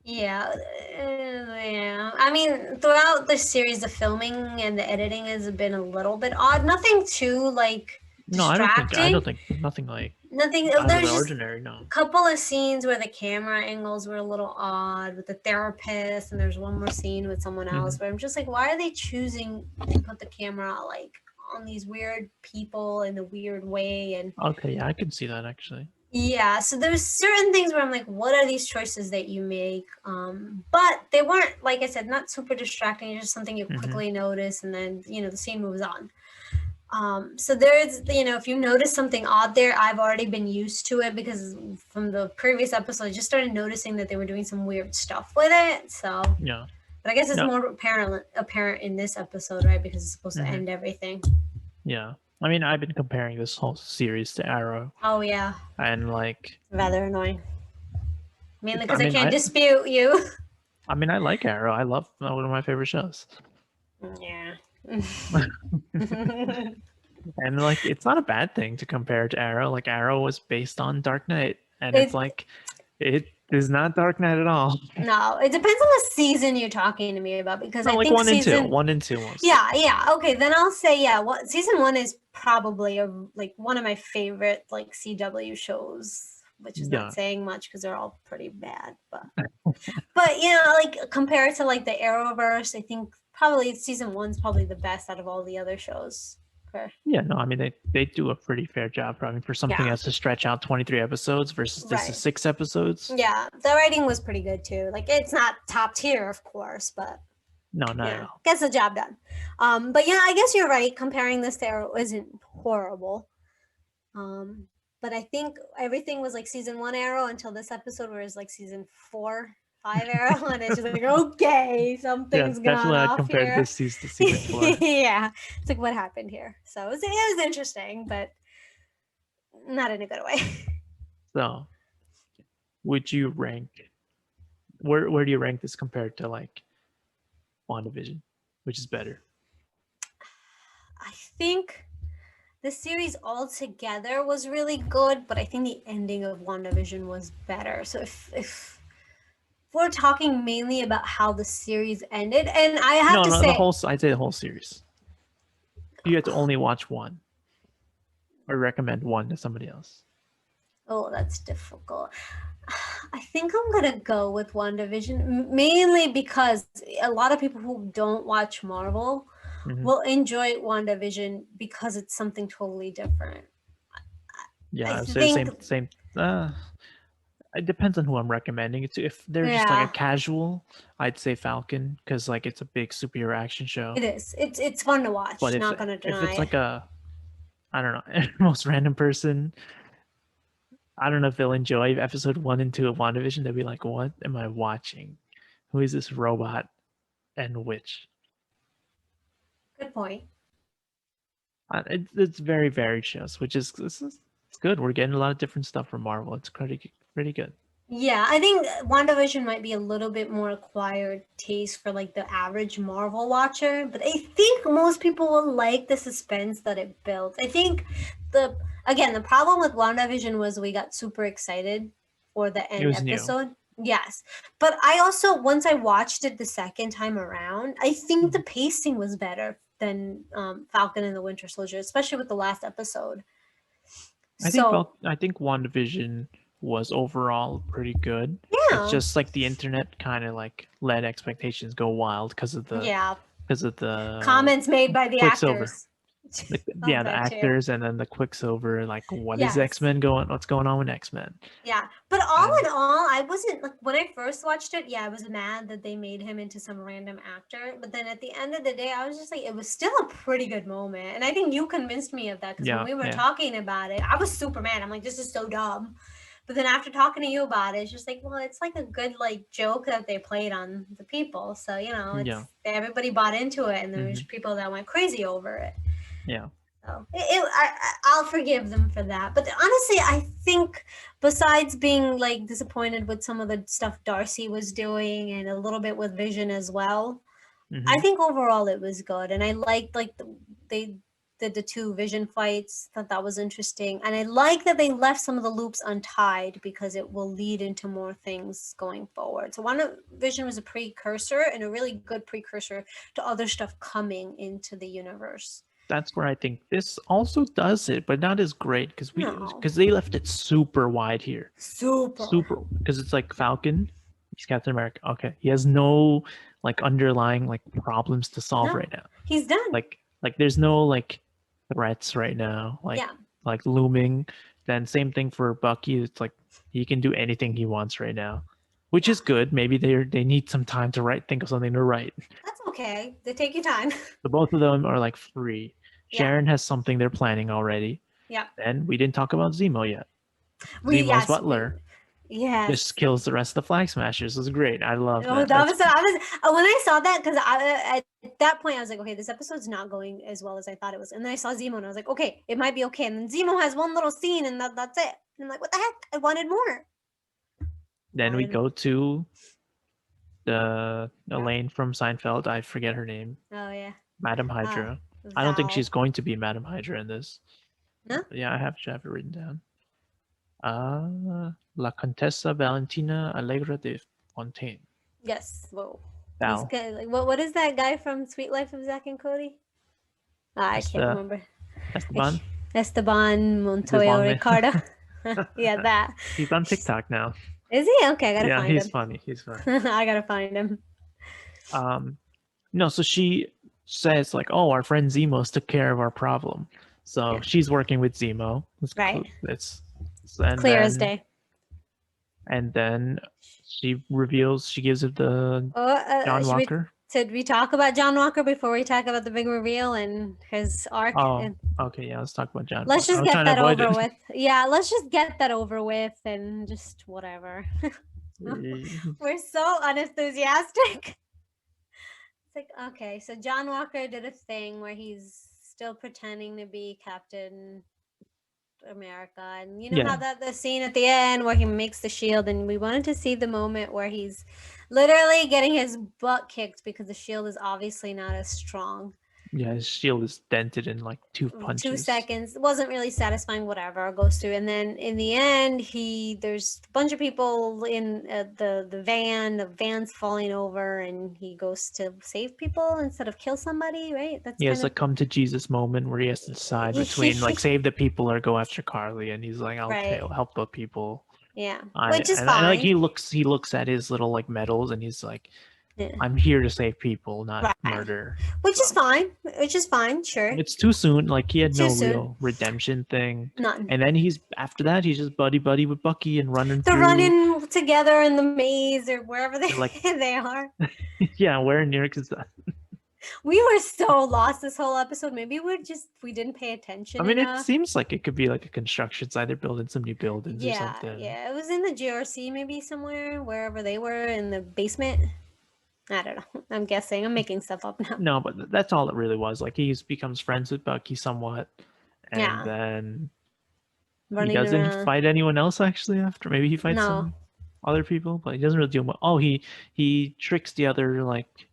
Yeah, yeah. I mean, throughout the series, the filming and the editing has been a little bit odd. Nothing too like No, I distracting. don't think nothing like Nothing. out of the There's just ordinary. No. a couple of scenes where the camera angles were a little odd with the therapist, and there's one more scene with someone else where I'm just like, why are they choosing to put the camera like on these weird people in a weird way? And Okay, yeah, I can see that actually. yeah, so there's certain things where I'm like, what are these choices that you make? But they weren't, like I said, not super distracting. It's just something you quickly notice, and then the scene moves on. So there's, if you notice something odd there, I've already been used to it because from the previous episode, I just started noticing that they were doing some weird stuff with it. So Yeah. but I guess it's No. more apparent in this episode, right? Because it's supposed to end everything. Yeah. I mean, I've been comparing this whole series to Arrow. Oh yeah. And like rather annoying. Mainly because I can't dispute you. I mean, I like Arrow. I love one of my favorite shows. Yeah. And like, it's not a bad thing to compare to Arrow. Like, Arrow was based on Dark Knight, and it's like, it is not Dark Knight at all. No, it depends on the season you're talking to me about, because No, I like think one and two mostly. Yeah. Okay, then I'll say season 1 is probably like one of my favorite like CW shows, which is not saying much because they're all pretty bad, but like compared to like the Arrowverse, I think probably season 1's probably the best out of all the other shows. Okay. Yeah, no, I mean they do a pretty fair job, probably, for something that's to stretch out 23 episodes versus this is 6 episodes. Yeah, the writing was pretty good too. Like, it's not top tier, of course, but no, not at all. Gets the job done. But yeah, I guess you're right. Comparing this to Arrow isn't horrible. But I think everything was like season 1 Arrow until this episode, where it's like season 4, 5 Arrow, and it's just like, okay, something's gone off compared here. This season to season 4. Yeah, it's like, what happened here? So it was interesting, but not in a good way. So, would you rank? Where do you rank this compared to like WandaVision? Which is better? I think the series altogether was really good, but I think the ending of WandaVision was better. So if we're talking mainly about how the series ended, and I have to say, I'd say the whole series. You had to only watch one, or recommend one to somebody else. Oh, that's difficult. I think I'm gonna go with WandaVision, mainly because a lot of people who don't watch Marvel will enjoy WandaVision because it's something totally different. Yeah, I think same. It depends on who I'm recommending it to. If they're just like a casual, I'd say Falcon, because like it's a big superhero action show. It is. It's fun to watch. But not gonna deny. If it's like I don't know, most random person, I don't know if they'll enjoy episode 1 and 2 of WandaVision. They'll be like, "What am I watching? Who is this robot and which?" Good point. It's very varied shows, which is it's good. We're getting a lot of different stuff from Marvel. It's pretty good. Yeah, I think WandaVision might be a little bit more acquired taste for like the average Marvel watcher, but I think most people will like the suspense that it built. I think the problem with WandaVision was we got super excited for the end episode. New. Yes. But I also, once I watched it the second time around, I think the pacing was better than Falcon and the Winter Soldier, especially with the last episode. I think WandaVision was overall pretty good. Yeah. It's just like the internet kind of like let expectations go wild because of the comments made by the actors. Oh, The that too. actors, and then the Quicksilver, like Yes. what's going on with X-Men? Yeah. But all And in all, I wasn't like when I first watched it, yeah, I was mad that they made him into some random actor. But then at the end of the day, I was just like, it was still a pretty good moment. And I think you convinced me of that because when yeah, we were yeah, talking about it, I was super mad. I'm like, this is so dumb. But then after talking to you about it, it's just like, well, it's like a good like joke that they played on the people. So, yeah, it's everybody bought into it and there was hmm people that went crazy over it. yeah. So I'll forgive them for that. But honestly, I think besides being like disappointed with some of the stuff Darcy was doing and a little bit with Vision as well, I hmm think overall it was good. And I liked like they did the two Vision fights. Thought that was interesting, and I like that they left some of the loops untied because it will lead into more things going forward. So one of Vision was a precursor and a really good precursor to other stuff coming into the universe. That's where I think this also does it, but not as great No, because they left it super wide here. super. Super, because it's like Falcon, he's Captain America. Okay, he has no like underlying like problems to solve No, right now. he's done. Like there's no like threats right now, Yeah, like looming. Then same thing for Bucky. It's like he can do anything he wants right now, which yeah. is good. Maybe they need some time to think of something to write. That's okay. They take your time. So both of them are like free. Yeah, Sharon has something they're planning already. yeah. Then we didn't talk about Zemo yet. We Zemo's yes, butler just yes. kills the rest of the Flag Smashers. It was great. I love Oh, that. that That's was I was when I saw that because I at that point I was like, okay, this episode's not going as well as I thought it was, and then I saw Zemo and I was like, okay, it might be okay, and then Zemo has one little scene and that's it. And I'm like, what the heck? I wanted more. then we Wanted go to the yeah. Elaine from Seinfeld. I forget her name. Oh yeah. Madam Uh, Hydra. I don't think she's Val. going to be Madam Hydra in this. No. Yeah, I have it written down. La Contessa Valentina Allegra de Fontaine. Yes. Whoa. He's Val. good. Like what is that guy from Sweet Life of Zack and Cody? I can't remember. Esteban. Esteban It's his Montoya long name. Ricardo. Yeah, that. He's on TikTok now. Is he? Okay, I gotta Yeah, find he's him. funny. He's funny. I gotta find him. Um, no, so she says like, "Oh, our friend Zemos took care of our problem." So Yeah. she's working with Zemo. Right. It's Clear as day. and then she gives it the Oh, John Walker. should we talk about John Walker before we talk about the big reveal and his arc? Oh, And okay, yeah, let's talk about John let's Walker. I just was get trying to that avoid over it. with. Yeah, let's just get that over with and just whatever. We're so unenthusiastic. It's like, okay, so John Walker did a thing where he's still pretending to be Captain America, and you know how Yeah, that the scene at the end where he makes the shield, and we wanted to see the moment where he's literally getting his butt kicked because the shield is obviously not as strong. yeah, his shield is dented in like 2 punches. 2 seconds wasn't really satisfying. Whatever goes through, and then in the end, there's a bunch of people in the van. The van's falling over, and he goes to save people instead of kill somebody. Right? That's He has kind a come to Jesus moment where he has to decide between like of save the people or go after Carly, and he's like, "Okay, right. I'll help the people." Yeah, I which is and like fine. he looks at his little like medals, and he's like, Yeah. "I'm here to save people, not Right. murder." Which is So fine. Which is fine. Sure. it's too soon. Like he had Too no soon. real redemption thing, None. and then he's after that he's just buddy with Bucky and running They're through. running together in the maze or wherever they They're like, they are. yeah, where in New York is that? We were so lost this whole episode. Maybe we didn't pay I attention mean, it enough. seems like it could be like a construction site. They're building some new buildings or Yeah, something. yeah. It was in the GRC maybe somewhere, wherever they were in the basement. I don't know. I'm guessing. I'm making stuff up now. No, but that's all it really was. Like he becomes friends with Bucky somewhat, and Yeah. then he Running doesn't around. fight anyone else after. Maybe he fights No. some other people, but he doesn't really do much. Oh, he tricks the other like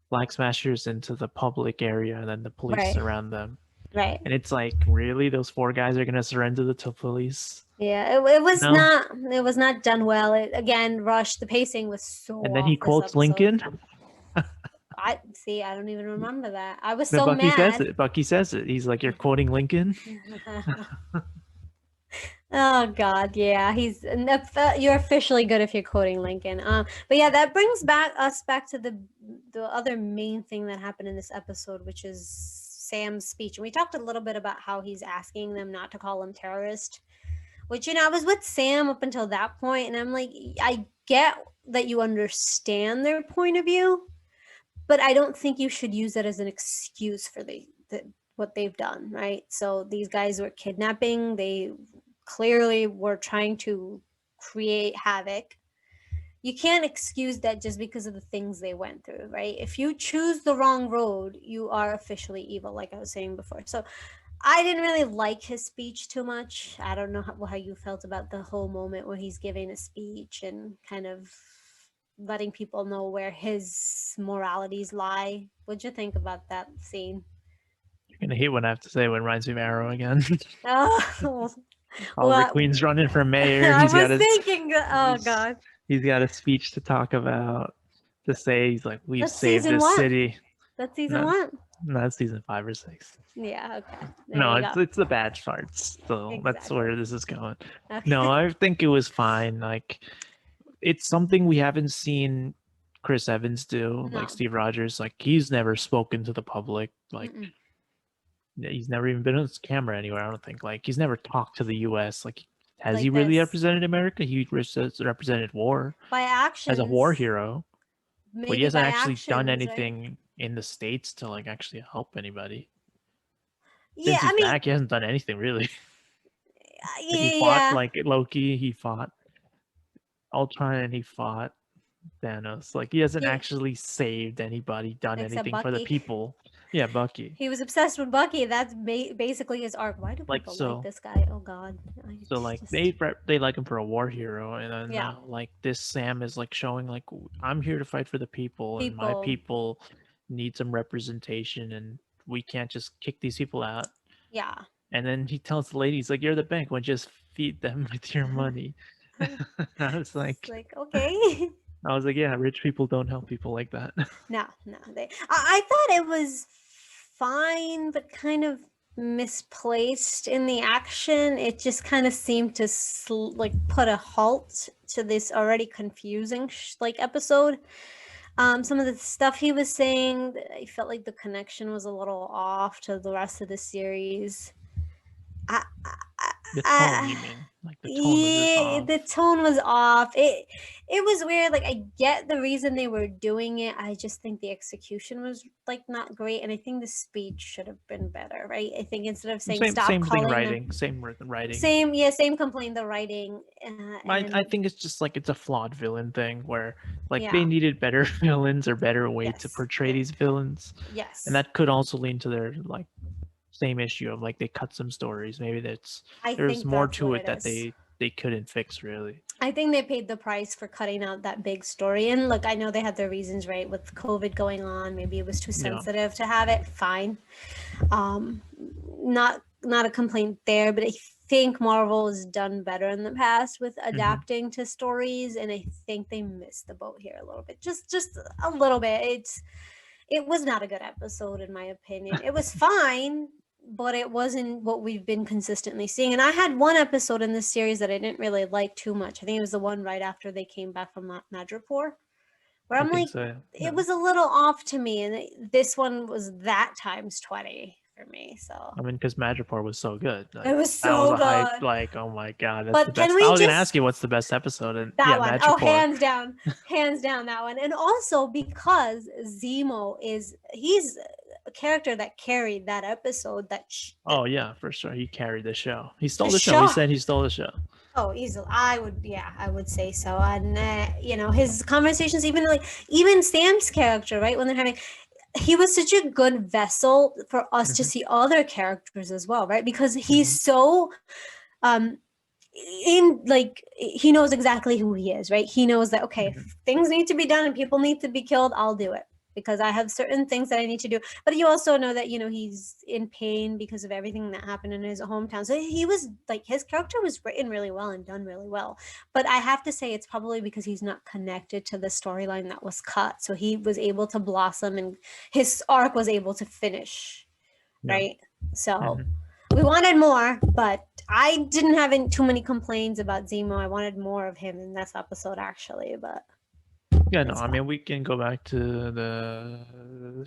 Flag Smashers into the public area, and then the police Right. surround them. Right. And it's like, really, those 4 guys are gonna surrender to police? Yeah, it No. was not done well. It again rushed. The pacing was so And then off he this quotes episode. Lincoln. I see. I don't even remember that. I was No, so Bucky says mad. it. Bucky says it. He's like, "You're quoting Lincoln." Oh God, yeah. You're officially good if you're quoting Lincoln. But yeah, that brings us back to the other main thing that happened in this episode, which is Sam's speech, and we talked a little bit about how he's asking them not to call him terrorist, which, I was with Sam up until that point, and I'm like, I get that you understand their point of view, but I don't think you should use that as an excuse for what they've done, right? So these guys were kidnapping. They clearly were trying to create havoc. You can't excuse that just because of the things they went through, right? If you choose the wrong road, you are officially evil, like I was saying before. So I didn't really like his speech too much. I don't know how you felt about the whole moment where he's giving a speech and kind of letting people know where his moralities lie. What'd you think about that scene? You're gonna hate what I have to say when it reminds me of Arrow again. Oh, Oliver well, Queen's running for mayor. I was thinking, oh God. He's got a speech to talk about, to say he's like, we've That's saved season this one. city. That's season No, one. no, that's season 5 or 6. Yeah, okay. There No, you go. it's the bad parts. So that's Exactly. where this is going. Okay. No, I think it was fine. Like, it's something we haven't seen Chris Evans do, No. like Steve Rogers. Like, he's never spoken to the public. Like, Mm-mm. he's never even been on his camera anywhere, I don't think. Like, he's never talked to the US. Like, has Like he really this. represented America? He represented war By actions. as a war hero, Maybe but he hasn't by actually done actions, anything right? in the States to like actually help anybody. Yeah, Since he's back, he hasn't done anything really. Like, he fought yeah. like Loki, he fought Ultron, and he fought Thanos. Like, he hasn't actually saved anybody, done Except anything for the Bucky. people. Yeah, Bucky. He was obsessed with Bucky. That's basically his arc. Why do Like, people so like this guy? Oh God. So like they like him for a war hero, and then Yeah. now like this Sam is like showing like, I'm here to fight for the people, and my people need some representation, and we can't just kick these people out. Yeah. And then he tells the ladies like, you're the bank, well, just feed them with your money. I was like, okay. I was like, yeah, rich people don't help people like that. No. I thought it was fine, but kind of misplaced in the action. It just kind of seemed to like put a halt to this already confusing like episode. Some of the stuff he was saying, I felt like the connection was a little off to the rest of the series. The tone, you mean? Like, the tone was just off. The tone was off. It was weird. Like, I get the reason they were doing it. I just think the execution was like not great, and I think the speech should have been better. Right? I think instead of saying stop same calling thing writing, them, same writing, same complaint. The writing. I think it's just like, it's a flawed villain thing where like Yeah. they needed better villains or better way to Yes. portray these villains. Yes. And that could also lead to their like same issue of like they cut some stories. Maybe there's more to it that they couldn't fix really. I think they paid the price for cutting out that big story. And look, I know they had their reasons, right? With COVID going on, maybe it was too sensitive to have it. Fine. Not a complaint there, but I think Marvel has done better in the past with adapting to stories, and I think they missed the boat here a little bit. Just a little bit. It was not a good episode in my opinion. It was fine, but it wasn't what we've been consistently seeing. And I had one episode in this series that I didn't really like too much. I think it was the one right after they came back from Madripoor, where I'm like, it was a little off to me, and this one was that times 20 for me. So I mean, because Madripoor was so good. Like, it was so good. Hype, like, oh my god, that's but the best. I was gonna ask you what's the best episode, and that yeah, one. Madripoor. Oh, hands down that one. And also because Zemo he's a character that carried that episode. Oh yeah, for sure, he carried the show. He stole the show. He said he stole the show. Oh, easily. I would say so. And his conversations, even Sam's character, right, when they're having, he was such a good vessel for us to see other characters as well, right? Because he's so he knows exactly who he is, right? He knows that, okay, if things need to be done and people need to be killed, I'll do it because I have certain things that I need to do. But you also know that, he's in pain because of everything that happened in his hometown. So he was like, his character was written really well and done really well. But I have to say it's probably because he's not connected to the storyline that was cut. So he was able to blossom and his arc was able to finish, right? So we wanted more, but I didn't have too many complaints about Zemo. I wanted more of him in this episode, actually, but... Yeah, no, I mean, we can go back to the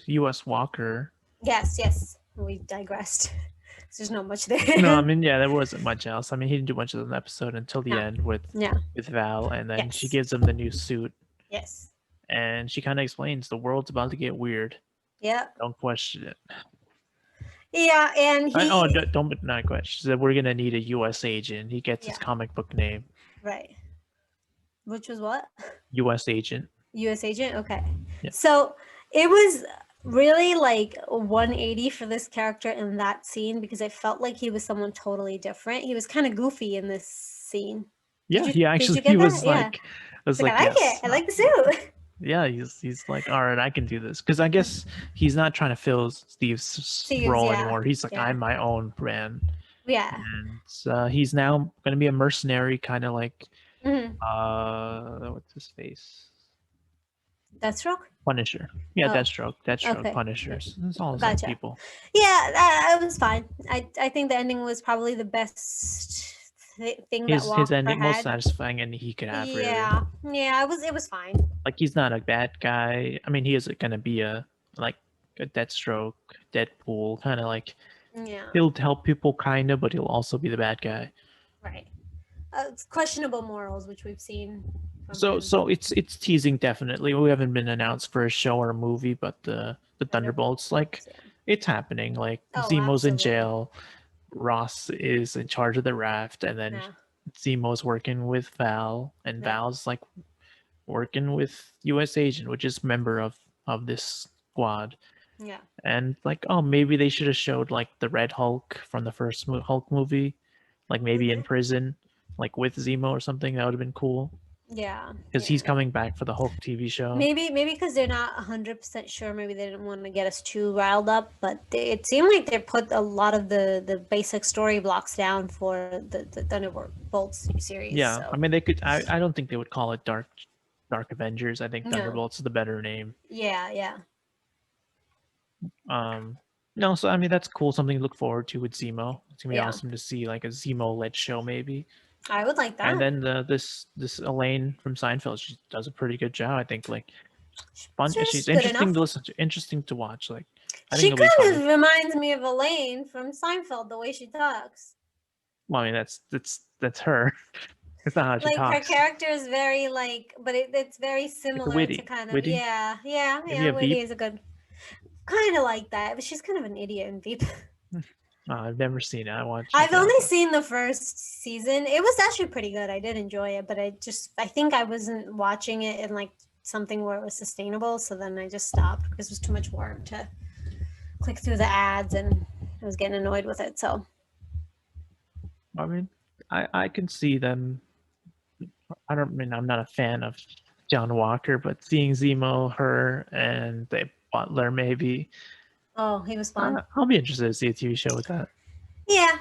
U.S. Walker. Yes. we digressed. There's not much No, I there. mean, yeah, there wasn't much else. I mean, he didn't do much of an episode until the No. end Yeah. with Val, and then she Yes. gives him the new suit, Yes. and she kind of explains the world's about to get weird. Yeah. Don't question it. Yeah, and Don't not question. She said we're gonna need a U.S. agent. He gets his yeah, comic book name, right. Which was what? U.S. agent. U.S. agent. Okay. Yeah, So it was really like a 180 for this character in that scene because I felt like he was someone totally different. He was kind of goofy in this scene. Did yeah. you He did actually you get that? was Yeah. like, He's like, I like it. yes, I like the suit. yeah. He's like, all right, I can do this because I guess he's not trying to fill Steve's Steve's, role yeah. anymore. He's like, Yeah. I'm my own brand, Yeah. and he's now gonna be a mercenary, kind of like Hmm. what's his face? Deathstroke? Punisher. Yeah, Oh, Deathstroke, okay. Yeah. Punishers. It's all the same Gotcha. people. Yeah, that was fine. I think the ending was probably the best thing that His Walker ending most had. satisfying ending he could have, really. Yeah. Yeah, it was fine. Like he's not a bad guy. I mean, he is gonna be like a Deathstroke, Deadpool, kind of like Yeah. he'll help people, kind of, but he'll also be the bad guy. Right. It's questionable morals, which we've seen from So him. so it's teasing, definitely. We haven't been announced for a show or a movie, but the Thunderbolts, like, Yeah. it's happening. Like Oh, Zemo's in absolutely. jail, Ross is in charge of the raft, and then Yeah. Zemo's working with Val, and Yeah. Val's like working with U.S. Agent, which is member of this squad. Yeah. And like, oh, maybe they should have showed like the Red Hulk from the first Hulk movie, like maybe in Okay. prison, like with Zemo or something. That would have been cool Yeah. because he's Yeah. coming back for the Hulk TV show. Maybe because they're not 100% sure. Maybe they didn't want to get us too riled up. But it seemed like they put a lot of the basic story blocks down for the Thunderbolts series. Yeah, So. I mean they could. I don't think they would call it Dark Avengers. I think No. Thunderbolts is the better name. Yeah. Yeah. No, so I mean that's cool. Something to look forward to with Zemo. It's gonna be Yeah. awesome to see like a Zemo-led show maybe. I would like And that. then this Elaine from Seinfeld, she does a pretty good job. I think like fun. She's Just good interesting enough. to listen to, interesting to watch. Like I think She it'll be kind funny. of reminds me of Elaine from Seinfeld, the way she talks. Well, I mean that's her. It's not how she Like her talks. character is very but it's very Like similar to kind of witty. Maybe a Witty Veep. is a good kind of like that, but she's kind of an idiot in Veep. Oh, I've never seen it. I watched. I've only seen the first season. It was actually pretty good. I did enjoy it, but I think I wasn't watching it in like something where it was sustainable, so then I just stopped because it was too much work to click through the ads and I was getting annoyed with it. So I mean, I can see them. I'm not a fan of John Walker, but seeing Zemo, her, and the Butler, maybe oh, he was fun. I'll be interested to see a TV show with that. Yeah,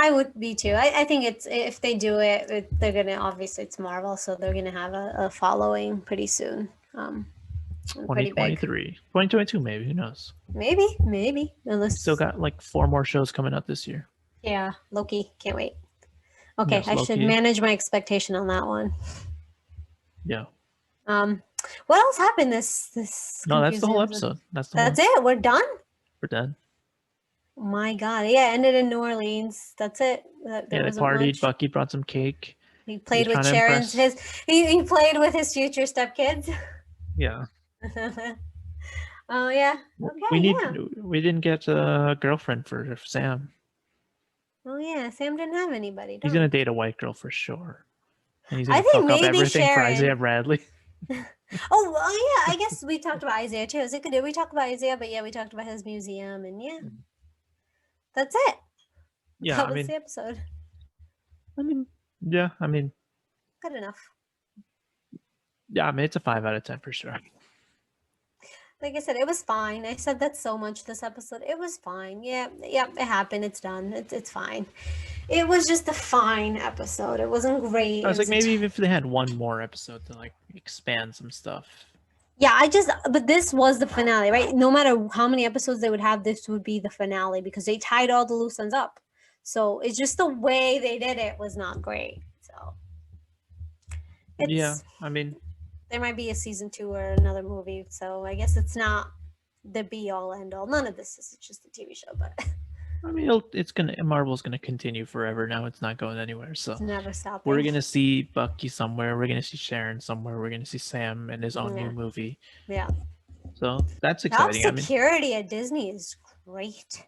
I would be too. I think it's if they do it, they're gonna obviously it's Marvel, so they're gonna have a following pretty soon. Pretty big. 2023, 2022, maybe. Who knows? Maybe. Unless Still got like 4 more shows coming out this year. yeah, Loki. Can't wait. Okay, Yes, I should Loki. manage my expectation on that one. Yeah. What else happened this? No, that's the whole confusing episode. That's it. We're done. We're done. Oh my god! Yeah, ended in New Orleans. That's it. There Yeah, they wasn't partied. much. Bucky brought some cake. He played with trying to Sharon's. impress. He played with his future stepkids. Yeah. Oh yeah. Okay. We didn't get a girlfriend for Sam. Oh yeah. Sam didn't have anybody. He's gonna date a white girl for sure. And he's I gonna think fuck up maybe everything for Sharon. Isaiah Bradley. Oh well, yeah. I guess we talked about Isaiah too. Did we talk about Isaiah? But yeah, we talked about his museum, and yeah, that's it. Yeah, That was the episode. Yeah, I mean, good enough. Yeah, I mean it's a 5 out of 10 for sure. Like I said, it was fine. I said that so much this episode. It was fine. Yeah, it happened. It's done. It's fine. It was just a fine episode. It wasn't great. I was like, maybe if they had one more episode to like expand some stuff. Yeah, but this was the finale, right? No matter how many episodes they would have, this would be the finale because they tied all the loose ends up. So it's just the way they did it was not great. So yeah, I mean, there might be a season 2 or another movie. So I guess it's not the be all end all. None of this is just a TV show, but I mean, Marvel's gonna continue forever now. It's not going anywhere. it's So never we're stopping. gonna see Bucky somewhere. We're gonna see Sharon somewhere. We're gonna see Sam in his own new Yeah. movie. Yeah. So that's Job exciting. I mean, security at Disney is great.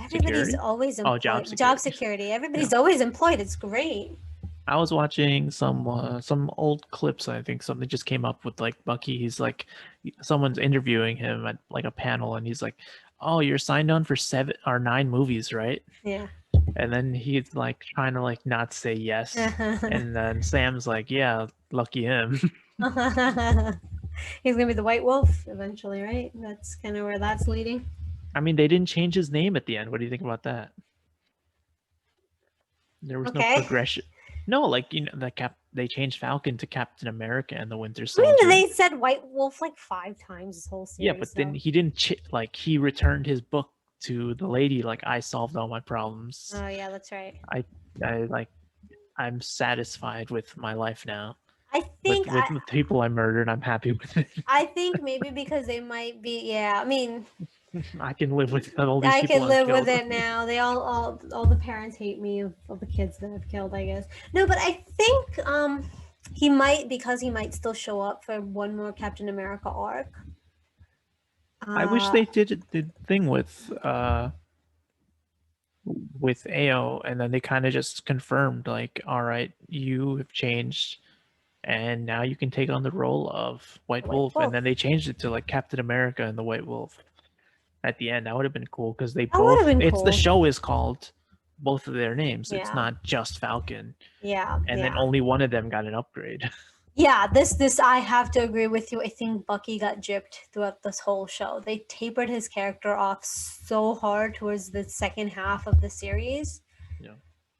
Everybody's security. always Oh, job employed. Job security. security. Yeah. Everybody's always employed. It's great. I was watching some old clips. I think something just came up with like Bucky. He's like, someone's interviewing him at like a panel, and he's like, "Oh, you're signed on for 7 or 9 movies, right?" Yeah. And then he's like trying to like not say yes, and then Sam's like, "Yeah, lucky him." He's gonna be the White Wolf eventually, right? That's kind of where that's leading. I mean, they didn't change his name at the end. What do you think about that? There was no Okay. progression. No, like they changed Falcon to Captain America and the Winter I mean, Soldier. they said White Wolf like 5 times this whole series. Yeah, but then he didn't like he returned his book to the lady like I solved all my problems. Oh yeah, that's right. I like I'm satisfied with my life now. I think with the people I murdered, I'm happy with it. I think maybe because they might be. Yeah, I mean, I can live with all these I people can live I've with killed. it now. They all the parents hate me of the kids that I've killed, I guess. No, but I think he might, because he might still show up for one more Captain America arc. I wish they did the thing with AO, and then they kind of just confirmed like, all right, you have changed, and now you can take on the role of White Wolf. And then they changed it to like Captain America and the White Wolf at the end. That would have been cool because they both. It's the show is called both of their names. Yeah. It's not just Falcon. Yeah. And then only one of them got an upgrade. Yeah, this I have to agree with you. I think Bucky got gypped throughout this whole show. They tapered his character off so hard towards the second half of the series. Yeah.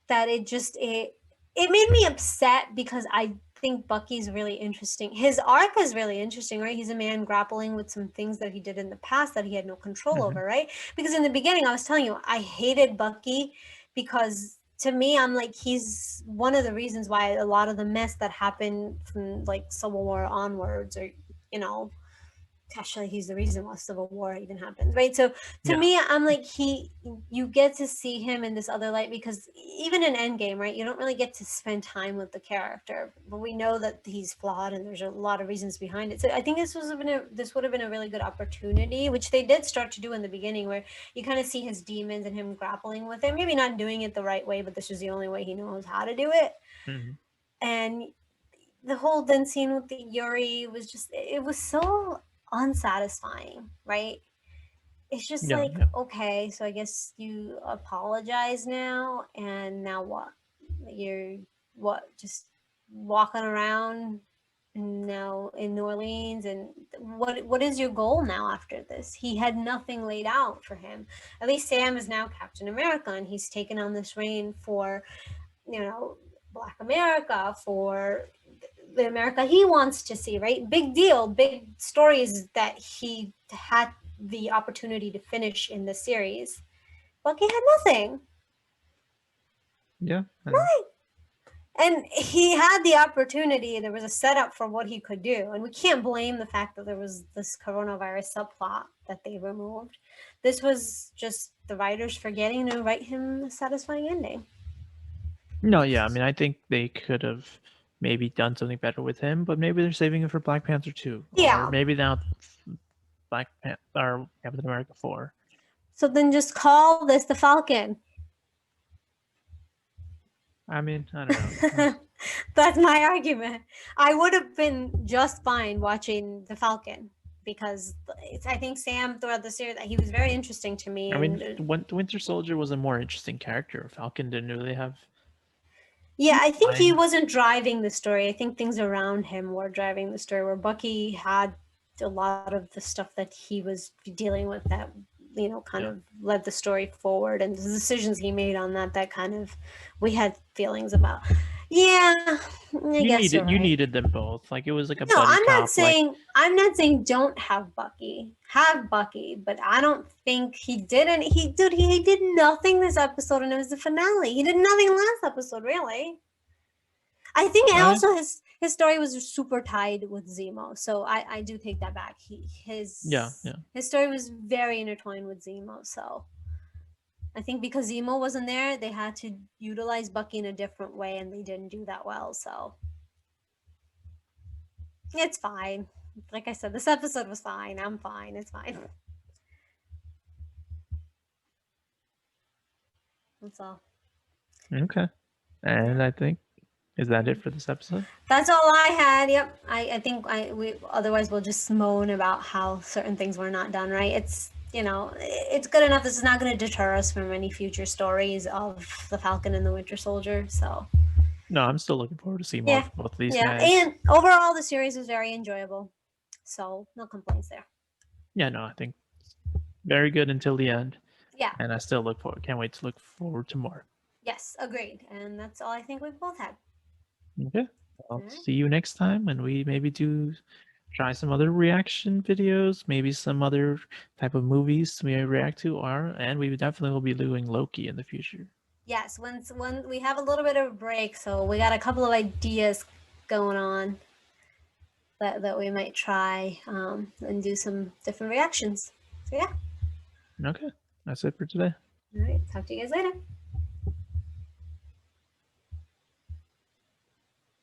That it made me upset, because I think Bucky's really interesting. His arc is really interesting, right? He's a man grappling with some things that he did in the past that he had no control over, right? Because in the beginning, I was telling you, I hated Bucky because to me, I'm like, he's one of the reasons why a lot of the mess that happened from like Civil War onwards, or, actually he's the reason why Civil War even happens, right? So to me, I'm like, you get to see him in this other light, because even in Endgame, right, you don't really get to spend time with the character, but we know that he's flawed and there's a lot of reasons behind it. So I think this would have been a really good opportunity, which they did start to do in the beginning, where you kind of see his demons and him grappling with it, maybe not doing it the right way, but this is the only way he knows how to do it. And the whole then scene with the Yuri was just, it was so unsatisfying, right? It's just okay, so I guess you apologize now, and now what? You're just walking around now in New Orleans, and what is your goal now after this? He had nothing laid out for him. At least Sam is now Captain America, and he's taken on this reign for, Black America, for the America he wants to see, right? Big deal, big stories that he had the opportunity to finish in the series. Bucky had nothing. Yeah. Right. And he had the opportunity. There was a setup for what he could do. And we can't blame the fact that there was this coronavirus subplot that they removed. This was just the writers forgetting to write him a satisfying ending. No, yeah. I mean, I think they could have maybe done something better with him, but maybe they're saving it for Black Panther 2. Yeah. Or maybe now Black Panther or Captain America 4. So then just call this the Falcon. I mean, I don't know. That's my argument. I would have been just fine watching the Falcon, because I think Sam throughout the series, he was very interesting to me. I mean, Winter Soldier was a more interesting character. Falcon didn't really have. Yeah, I think he wasn't driving the story. I think things around him were driving the story, where Bucky had a lot of the stuff that he was dealing with that, kind of led the story forward, and the decisions he made on that kind of, we had feelings about. Yeah, I guess you're right. You needed them both. Like, it was like a no. buddy I'm not cop, saying I'm not saying don't have Bucky. Have Bucky, but I don't think he did. And he did nothing this episode, and it was the finale. He did nothing last episode, really. I think also his story was super tied with Zemo. So I do take that back. Yeah. His story was very intertwined with Zemo. So I think because Zemo wasn't there, they had to utilize Bucky in a different way, and they didn't do that well. So it's fine. Like I said, this episode was fine. I'm fine. It's fine. That's all. Okay. And I think, is that it for this episode? That's all I had. Yep. I think we otherwise we'll just moan about how certain things were not done right. It's it's good enough. This is not going to deter us from any future stories of the Falcon and the Winter Soldier. So No, I'm still looking forward to see more yeah, of both of these yeah. guys. And overall, the series was very enjoyable. So no complaints there. Yeah, no, I think very good until the end. Yeah. And I still can't wait to look forward to more. Yes, agreed. And that's all I think we both had. Okay. I'll Alright. see you next time when we maybe try some other reaction videos, maybe some other type of movies we react to, and we definitely will be doing Loki in the future. Yes, when we have a little bit of a break, so we got a couple of ideas going on that we might try and do some different reactions. So yeah. Okay. That's it for today. All right. Talk to you guys later.